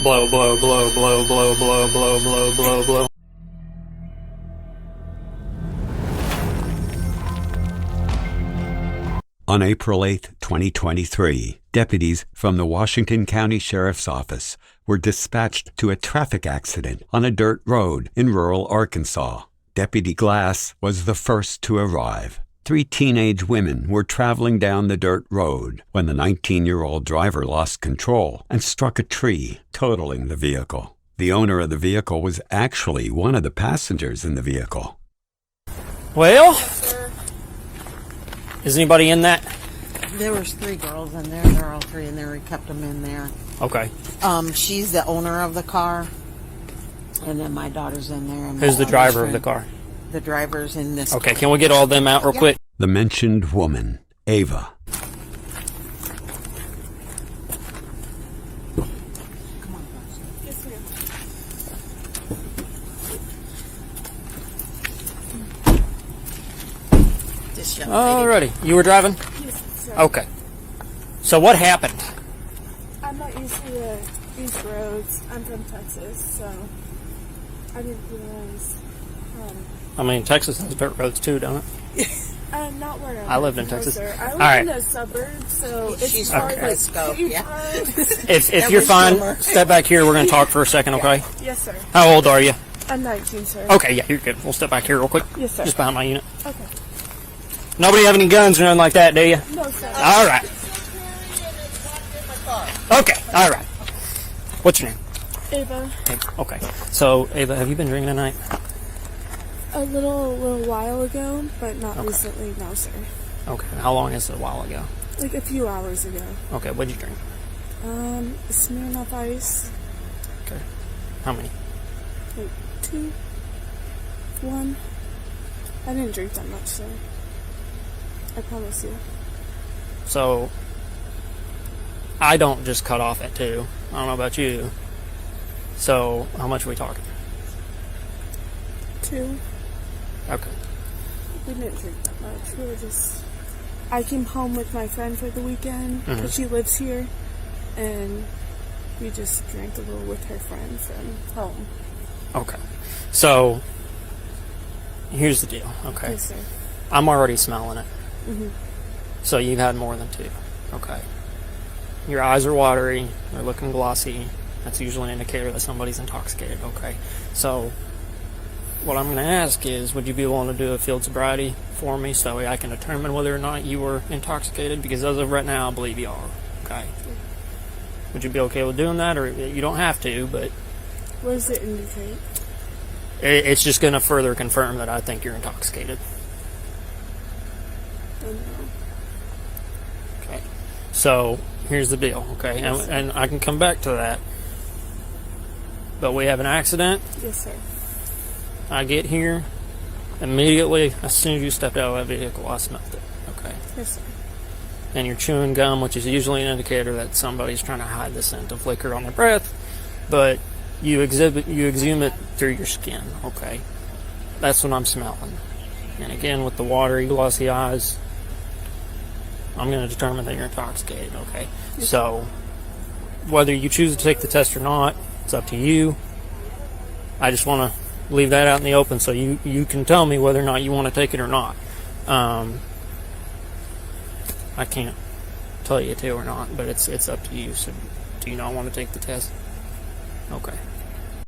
Blow, blow, blow, blow, blow, blow, blow, blow, blow, blow. On April 8, 2023, deputies from the Washington County Sheriff's Office were dispatched to a traffic accident on a dirt road in rural Arkansas. Deputy Glass was the first to arrive. 3 teenage women were traveling down the dirt road when the 19-year-old driver lost control and struck a tree, totaling the vehicle. The owner of the vehicle was actually one of the passengers in the vehicle. Well, is anybody in that? There was 3 girls in there. They're all 3 in there. We kept them in there. Okay. She's the owner of the car, and then my daughter's in there. And who's the driver of the car? The driver's in this. Okay, can we get all of them out real quick? The mentioned woman, Ava. Come on, guys. Yes, ma'am. This young lady. Alrighty. You were driving? Yes, sir. Okay. So what happened? I'm not used to these roads. I'm from Texas, so I didn't realize. I mean, Texas has dirt roads too, don't it? Not where I lived in Texas. Sir. I live All right. in the suburbs, so it's She's hard from to Frisco, yeah. If you're fine, step back here. We're going to talk for a second, okay? Yes, sir. How old are you? I'm 19, sir. Okay, yeah, you're good. We'll step back here real quick. Yes, sir. Just behind my unit. Okay. Nobody have any guns or nothing like that, do you? No, sir. All right. Okay, all right. What's your name? Ava, Okay. So, Ava, have you been drinking tonight? a little while ago, but not Okay. recently, no, sir. Okay. How long is it? A while ago? Like a few hours ago. Okay, what'd you drink? Smirnoff Ice, Okay. How many? like 2, 1. I didn't drink that much, sir. I promise you. So, I don't just cut off at 2. I don't know about you. So, how much are we talking? 2. Okay. We didn't drink that much. We were just. I came home with my friend for the weekend because she lives here, and we just drank a little with her friend from home. Okay. So, here's the deal, okay? Yes, sir. I'm already smelling it. Mhm. So, you've had more than 2. Okay. Your eyes are watery. They're looking glossy. That's usually an indicator that somebody's intoxicated, okay? So, what I'm going to ask is, would you be willing to do a field sobriety for me so I can determine whether or not you were intoxicated? Because as of right now, I believe you are, okay? Would you be okay with doing that? Or you don't have to, but What does it indicate? it's just going to further confirm that I think you're intoxicated. I don't know. Okay. So, here's the deal, okay? And I can come back to that. But we have an accident. Yes, sir. I get here. Immediately, as soon as you stepped out of that vehicle, I smelled it, okay? Yes, sir. And you're chewing gum, which is usually an indicator that somebody's trying to hide the scent of liquor on their breath, but you exhume it through your skin, okay? That's what I'm smelling. And again, with the watery, glossy eyes, I'm going to determine that you're intoxicated, okay? So, whether you choose to take the test or not, it's up to you. I just want to leave that out in the open so you can tell me whether or not you want to take it or not. I can't tell you to or not, but it's up to you. So, do you not want to take the test? Okay.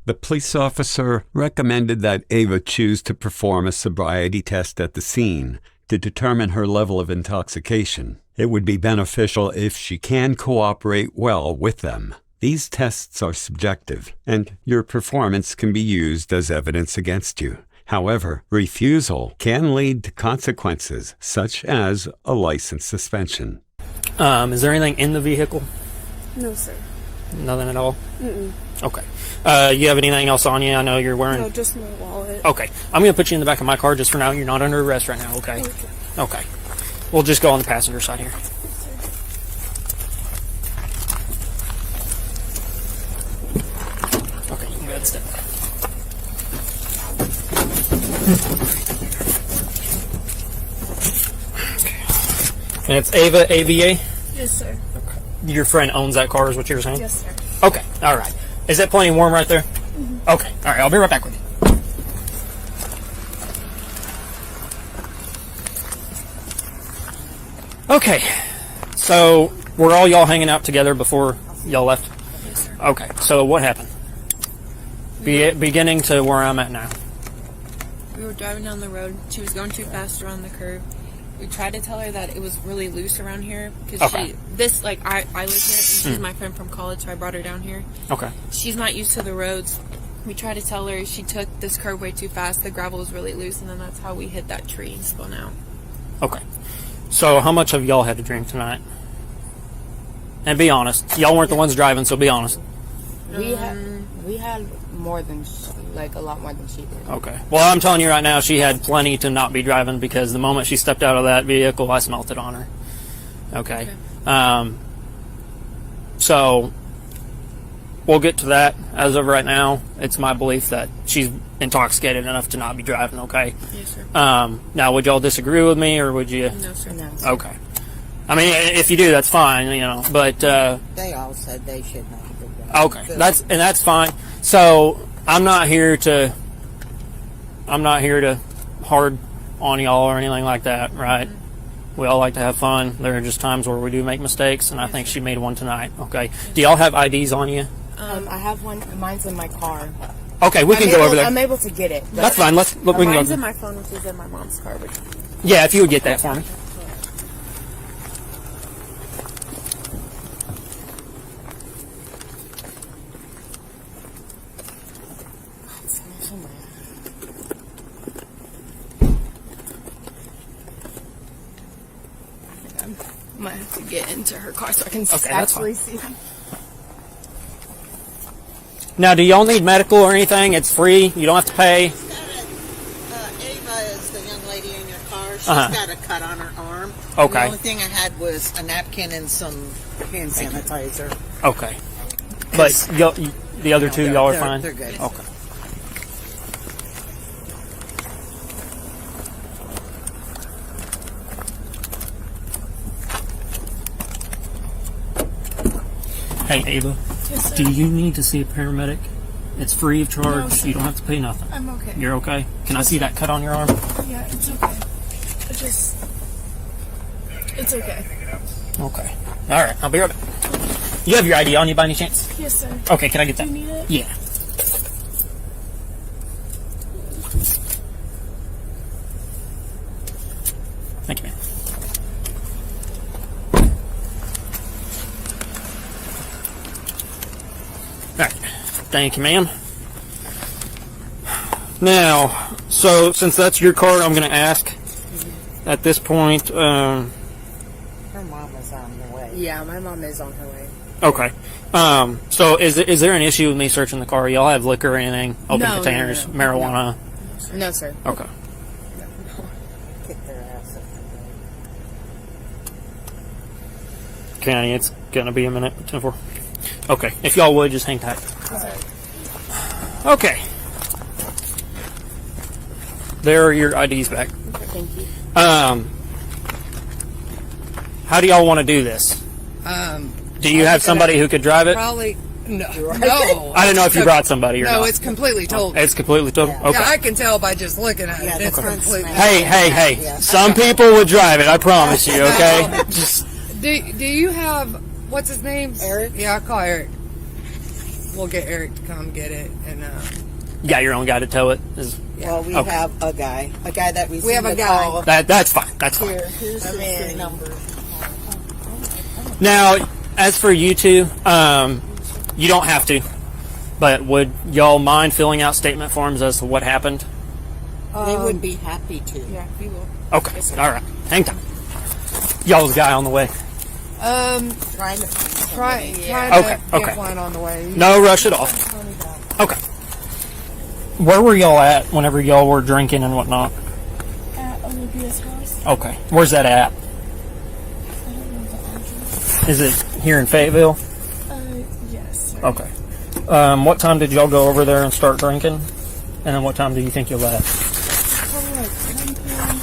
The police officer recommended that Ava choose to perform a sobriety test at the scene to determine her level of intoxication. It would be beneficial if she can cooperate well with them. These tests are subjective, and your performance can be used as evidence against you. However, refusal can lead to consequences, such as a license suspension. Is there anything in the vehicle? No, sir. Nothing at all? Mm-mm. Okay. You have anything else on you? I know you're wearing... No, just my wallet. Okay. I'm going to put you in the back of my car just for now. You're not under arrest right now, okay? Okay. We'll just go on the passenger side here. Okay, you can go ahead and step back. Okay. And it's Ava, AVA? Yes, sir. Your friend owns that car is what you were saying? Yes, sir. Okay, all right. Is it plenty warm right there? Okay. All right. I'll be right back with you. Okay. So were all y'all hanging out together before y'all left? Yes, sir. Okay. So what happened? Beginning to where I'm at now. We were driving down the road. She was going too fast around the curve. We tried to tell her that it was really loose around here because I live here and she's my friend from college, so I brought her down here. Okay. She's not used to the roads. We tried to tell her she took this curve way too fast. The gravel was really loose, and then that's how we hit that tree and spun out. Okay. So how much have y'all had to drink tonight? And be honest. Y'all weren't the ones driving, so be honest. We had more than a lot more than she did. Okay. Well, I'm telling you right now, she had plenty to not be driving because the moment she stepped out of that vehicle, I smelt it on her. Okay. So we'll get to that. As of right now, it's my belief that she's intoxicated enough to not be driving. Okay. Yes, sir. Now, would y'all disagree with me, or would you? No, sir. No. Okay. I mean, if you do, that's fine. But They all said they should not have been driving. okay, that's fine. So I'm not here to hard on y'all or anything like that, right? We all like to have fun. There are just times where we do make mistakes, and I think she made one tonight. Okay. Do y'all have IDs on you? I have one. Mine's in my car. Okay, we can go over there. I'm able to get it. That's fine. We can go. Mine's in my phone, which is in my mom's car. But Yeah, if you would get that for me. I might have to get into her car so I can that's actually see. Now, do y'all need medical or anything? It's free. You don't have to pay. Ava is the young lady in your car. She's Uh-huh. got a cut on her arm. Okay. The only thing I had was a napkin and some hand sanitizer. Okay. But the other two, y'all are fine? They're good. Okay. Hey, Ava. Yes, sir. Do you need to see a paramedic? It's free of charge. No, sir. You don't have to pay nothing. I'm okay. You're okay? Can I see that cut on your arm? Yeah, it's okay. It's okay. Okay. All right. I'll be right back. You have your ID on you by any chance? Yes, sir. Okay. Can I get Do that? you need it? Yeah. Thank you, man. All right. Thank you, ma'am. Now, so since that's your card, I'm going to ask at this point. Her mom is on the way. Yeah, my mom is on her way. Okay. So is there an issue with me searching the car? Y'all have liquor or anything? Open No, containers, no. marijuana? No, sir. Okay. Kick their ass up. Kenny, it's gonna be a minute. 10-4. Okay. If y'all would, just hang tight. Okay. There are your IDs back. Thank you. How do y'all want to do this? Do you have somebody who could drive it? Probably no. No. I don't know if you brought somebody or No, not. it's completely total. It's completely total. Okay. Yeah, I can tell by just looking at Yeah, it. the It's front's completely. smashed. Hey. Some people would drive it. I promise you. Okay. Just Do you have what's his name? Eric? Yeah, I'll call Eric. We'll get Eric to come get it, and you got your own guy to tow it. Well, we Okay. have a guy that we have a guy. call. That's fine. That's fine. Here's his number. Now, as for you two, you don't have to. But would y'all mind filling out statement forms as to what happened? They would be happy to. Yeah, we will. Okay. All right. Hang tight. Y'all's guy on the way. Trying to find try somebody. to Okay, get okay. one on the way. No rush at all. Okay. Where were y'all at whenever y'all were drinking and whatnot? At Olivia's house. Okay. Where's that at? I don't know the address. Is it here in Fayetteville? Yes, sir. Okay. What time did y'all go over there and start drinking? And then what time do you think you left? Probably like 10 p.m.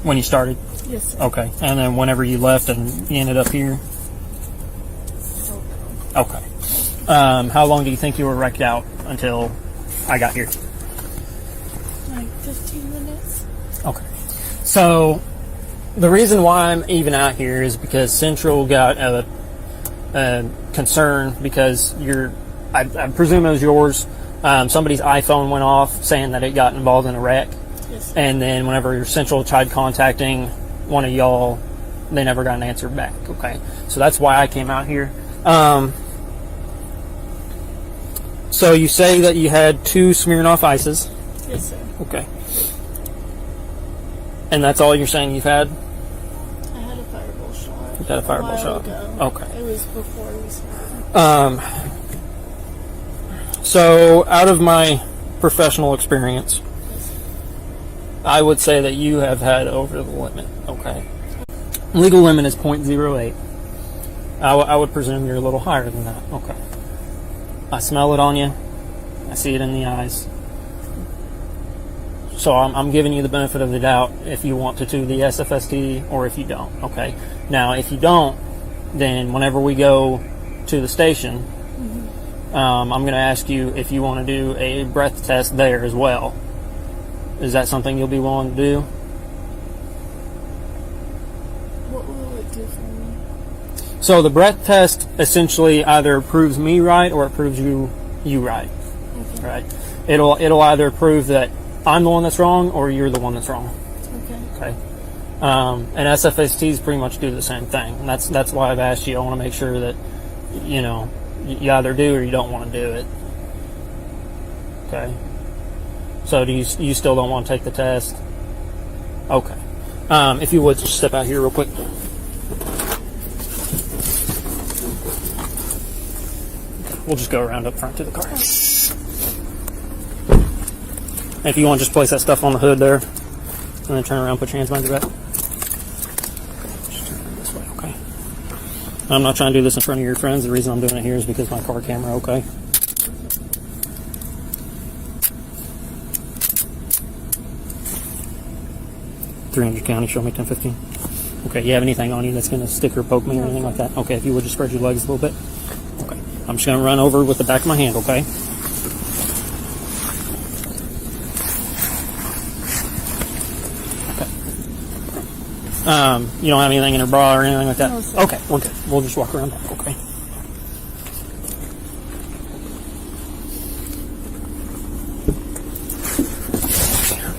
When you started? Yes, sir. Okay. And then whenever you left and you ended up here? Don't know. Okay. How long do you think you were wrecked out until I got here? Like 15 minutes. Okay. So the reason why I'm even out here is because Central got a concern because I presume it was yours. Somebody's iPhone went off saying that it got involved in a wreck. Yes. And then whenever your Central tried contacting one of y'all, they never got an answer back. Okay. So that's why I came out here. So you say that you had 2 Smirnoff Ices. Yes, sir. Okay. And that's all you're saying you've had? I had a fireball shot. You had a fireball shot. Ago. Okay. It was before we started. So out of my professional experience, I would say that you have had over the limit. Okay. Legal limit is 0.08. I would presume you're a little higher than that. Okay. I smell it on you. I see it in the eyes. So I'm giving you the benefit of the doubt if you want to do the SFST or if you don't. Okay. Now, if you don't, then whenever we go to the station, I'm going to ask you if you want to do a breath test there as well. Is that something you'll be willing to do? What will it do for me? So the breath test essentially either proves me right or it proves you right. Okay. Right. It'll either prove that I'm the one that's wrong or you're the one that's wrong. Okay. Okay. And SFSTs pretty much do the same thing. And that's why I've asked you. I want to make sure that you either do or you don't want to do it. Okay. So do you still don't want to take the test? Okay. If you would just step out here real quick. We'll just go around up front to the car. If you want to just place that stuff on the hood there, and then turn around, put your hands behind your back. Just turn it this way, okay? I'm not trying to do this in front of your friends. The reason I'm doing it here is because my car camera, okay? $300 county, show me 1015. Okay, you have anything on you that's going to stick or poke me or anything like that? Okay, if you would just spread your legs a little bit. Okay, I'm just going to run over with the back of my hand, okay? You don't have anything in your bra or anything like that? No, sir. Okay, we're good. We'll just walk around back, okay?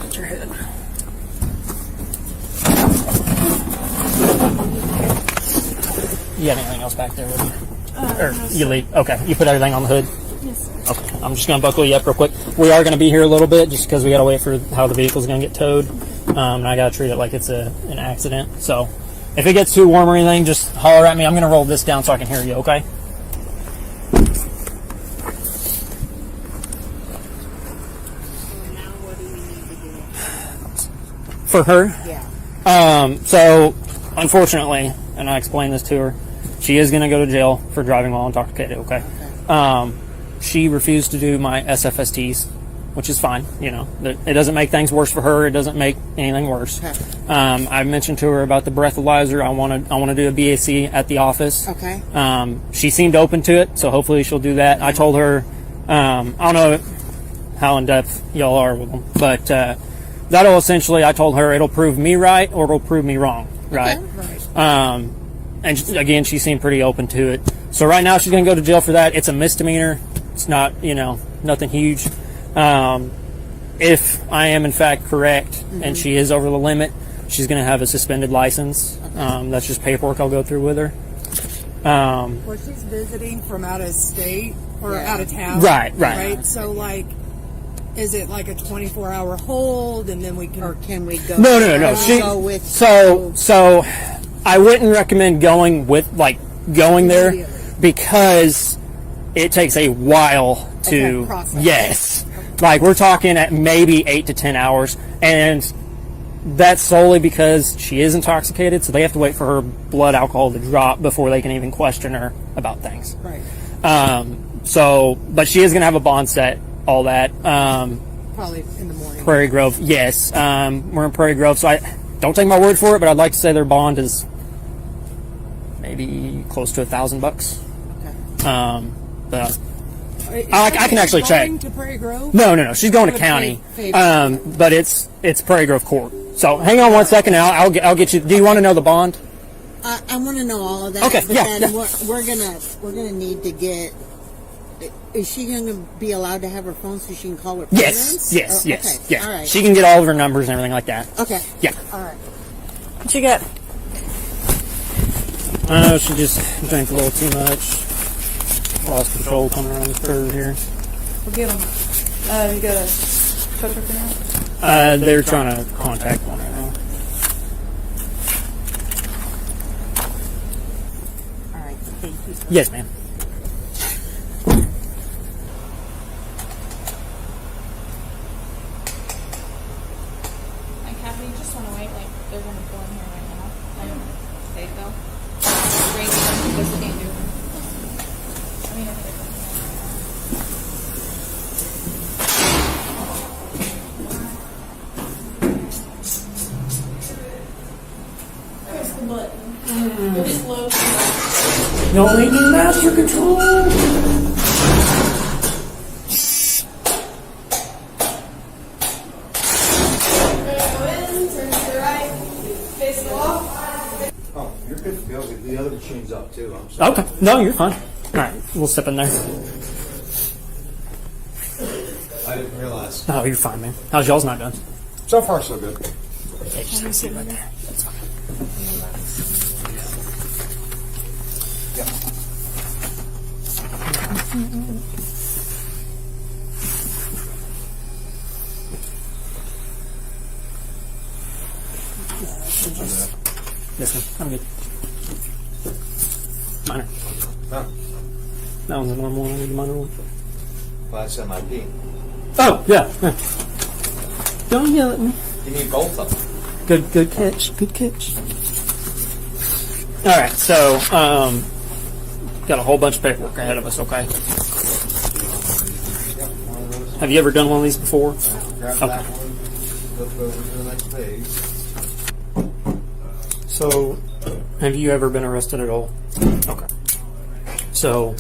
Get your head. You have anything else back there with you? Or No, you sir. leave? Okay, you put everything on the hood? Yes, sir. Okay, I'm just going to buckle you up real quick. We are going to be here a little bit just because we got to wait for how the vehicle's going to get towed. And I got to treat it like it's an accident. So if it gets too warm or anything, just holler at me. I'm going to roll this down so I can hear you, okay? For her? Yeah. So unfortunately, and I explained this to her, she is going to go to jail for driving while intoxicated, okay? She refused to do my SFSTs, which is fine. It doesn't make things worse for her. It doesn't make anything worse. Okay. I mentioned to her about the breathalyzer. I want to do a BAC at the office. Okay. She seemed open to it, so hopefully she'll do that. I told her, I don't know how in depth y'all are with them, but that'll essentially, I told her it'll prove me right or it'll prove me wrong, right? Okay. Right. And again, she seemed pretty open to it. So right now she's going to go to jail for that. It's a misdemeanor. It's not, nothing huge. If I am in fact correct and she is over the limit, she's going to have a suspended license. That's just paperwork I'll go through with her. Well, she's visiting from out of state or out of town. Right. So, is it like a 24-hour hold and then we can... Or can we go? No. Go with So I wouldn't recommend going there because it takes a while to process. yes. Like we're talking at maybe 8 to 10 hours, and that's solely because she is intoxicated, so they have to wait for her blood alcohol to drop before they can even question her about things. Right. But she is going to have a bond set, all that. Probably in the morning. Prairie Grove, yes. We're in Prairie Grove, so I don't take my word for it, but I'd like to say their bond is maybe close to $1,000. Okay. that. I can actually check. Going to Prairie Grove? No. She's going to county. But it's Prairie Grove Court. So hang on one second. I'll get you. Do you want to know the bond? I want to know all of that. Okay, but yeah, then we're gonna need to get. Is she gonna be allowed to have her phone so she can call her parents? Yes. Okay. Yeah. All right. She can get all of her numbers and everything like that. Okay. Yeah. All right. What you got? She just drank a little too much. Lost control coming around the curve here. We'll get them. You got a tow truck now? They're trying to contact one right now. All right. Thank you. Yes, ma'am. Like, Kathy, you just want to wait, like, they're going to go in here right now. I don't say so. Great, because they can't do it. I mean, if they're Press the button. Really slow. No leaking master control. Oh, you're good to go. The other machine's up too. I'm sorry. Okay. No, you're fine. All right, we'll step in there. I didn't realize. Oh, you're fine, man. How's y'all's not done? So far, so good. Okay, just sit right there. That's fine. Yes, I'm good. Minor. Huh? That one's a normal one. I need a minor one. Well, that's MIP. Oh, yeah. Don't yell at me. You need both of them. Good catch. Good catch. All right, so got a whole bunch of paperwork ahead of us. Okay. Have you ever done one of these before? Grab that one. Flip over to the next page. So, have you ever been arrested at all? Okay. So,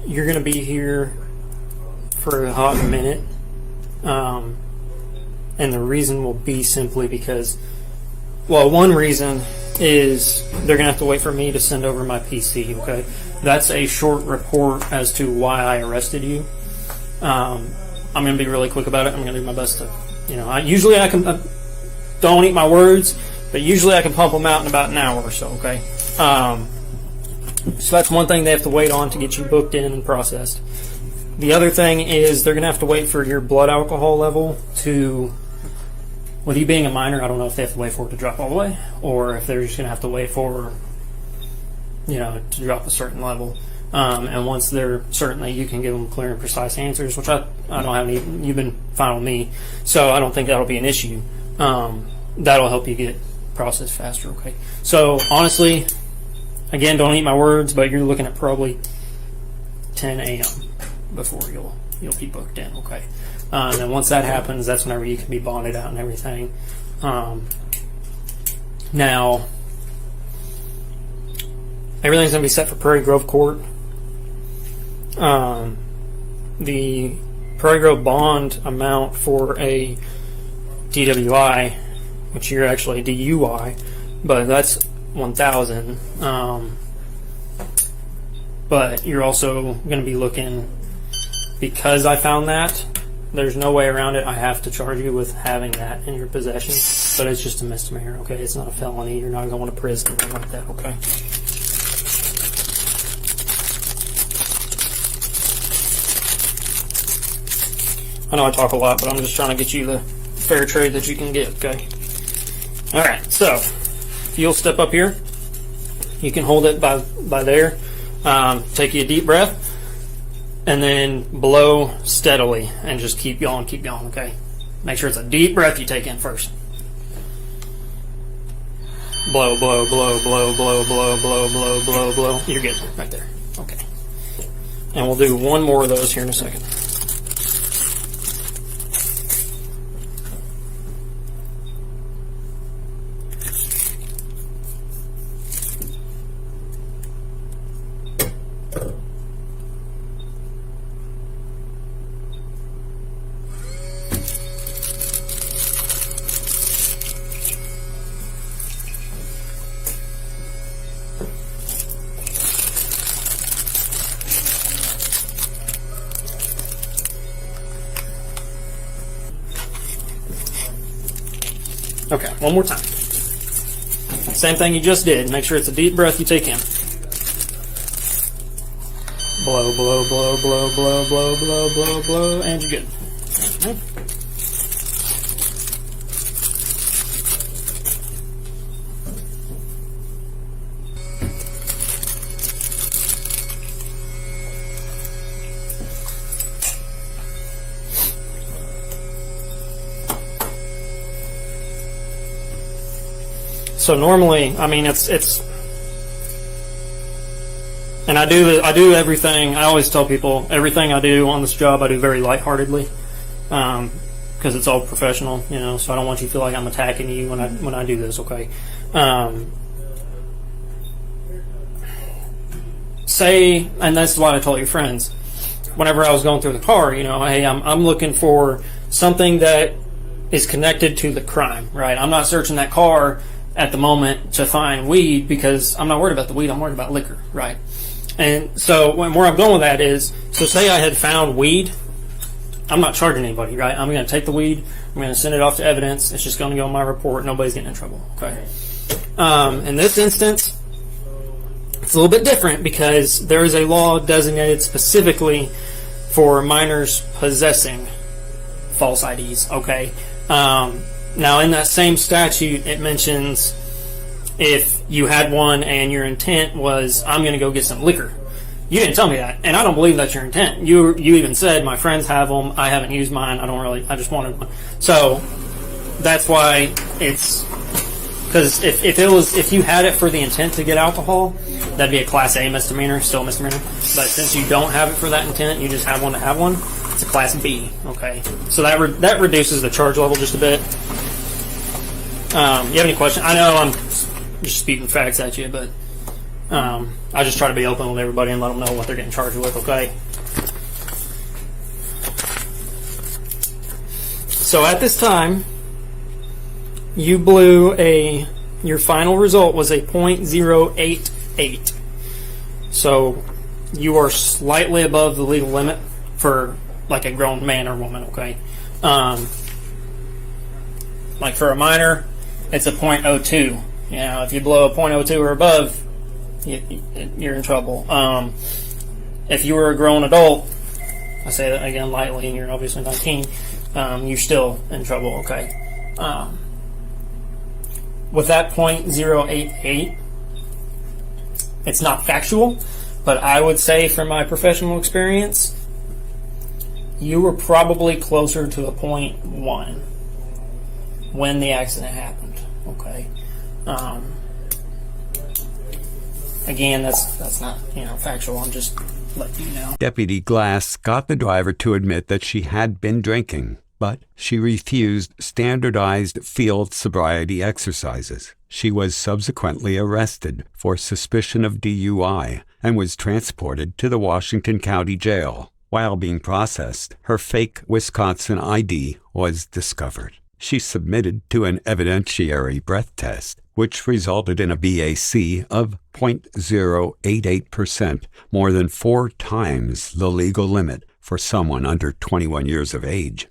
you're going to be here for a hot minute. And the reason will be simply because, well, one reason is they're going to have to wait for me to send over my PC, okay? That's a short report as to why I arrested you. I'm going to be really quick about it. I'm going to do my best to, usually I can, don't eat my words, but usually I can pump them out in about an hour or so, okay? So that's one thing they have to wait on to get you booked in and processed. The other thing is they're going to have to wait for your blood alcohol level to, with you being a minor, I don't know if they have to wait for it to drop all the way, or if they're just going to have to wait for, to drop a certain level. And once they're certain that you can give them clear and precise answers, which I don't have any, you've been fine with me, so I don't think that'll be an issue. That'll help you get processed faster, okay? So, honestly, again, don't eat my words, but you're looking at probably 10 a.m. before you'll be booked in, okay? And then once that happens, that's whenever you can be bonded out and everything. Now, everything's going to be set for Prairie Grove Court. The Prairie Grove bond amount for a DWI, which you're actually a DUI, but that's $1,000. But you're also going to be looking, because I found that, there's no way around it. I have to charge you with having that in your possession, but it's just a misdemeanor, okay? It's not a felony. You're not going to prison or anything like that, okay? I know I talk a lot, but I'm just trying to get you the fair trade that you can get, okay? Alright, so if you'll step up here, you can hold it by there. Take you a deep breath, and then blow steadily, and just keep going, okay? Make sure it's a deep breath you take in first. Blow, blow, blow, blow, blow, blow, blow, blow, blow, blow. You're good, right there. Okay. And we'll do one more of those here in a second. Okay, one more time. Same thing you just did. Make sure it's a deep breath you take in. Blow, blow, blow, blow, blow, blow, blow, blow, blow, and you're good. Okay. So normally, I mean, it's, and I do everything. I always tell people everything I do on this job, I do very lightheartedly, because it's all professional, you know. So I don't want you to feel like I'm attacking you when I do this. Okay. Say, and that's why I told your friends, whenever I was going through the car, you know, hey, I'm looking for something that is connected to the crime, right? I'm not searching that car at the moment to find weed because I'm not worried about the weed. I'm worried about liquor, right? And so where I'm going with that is, so say I had found weed, I'm not charging anybody, right? I'm going to take the weed, I'm going to send it off to evidence. It's just going to go in my report. Nobody's getting in trouble, okay? In this instance, it's a little bit different because there is a law designated specifically for minors possessing false IDs, okay? Now, in that same statute, it mentions if you had one and your intent was, I'm going to go get some liquor. You didn't tell me that, and I don't believe that's your intent. You even said, my friends have them, I haven't used mine, I just wanted one. So, that's why it's, because if you had it for the intent to get alcohol, that'd be a Class A misdemeanor, still a misdemeanor. But since you don't have it for that intent, you just have one to have one, it's a Class B, okay? So that reduces the charge level just a bit. You have any questions? I know I'm just speaking facts at you, but I just try to be open with everybody and let them know what they're getting charged with, okay? So at this time, you blew your final result was a .088. So you are slightly above the legal limit for like a grown man or woman, okay? Like for a minor, it's a .02. You know, if you blow a .02 or above, you're in trouble. If you were a grown adult, I say that again lightly, and you're obviously 19, you're still in trouble, okay? With that .088, it's not factual, but I would say from my professional experience, you were probably closer to a .1 when the accident happened, okay? Again, that's not, you know, factual. I'm just letting you know. Deputy Glass got the driver to admit that she had been drinking, but she refused standardized field sobriety exercises. She was subsequently arrested for suspicion of DUI and was transported to the Washington County Jail. While being processed, her fake Wisconsin ID was discovered. She submitted to an evidentiary breath test, which resulted in a BAC of .088%, more than 4 times the legal limit for someone under 21 years of age.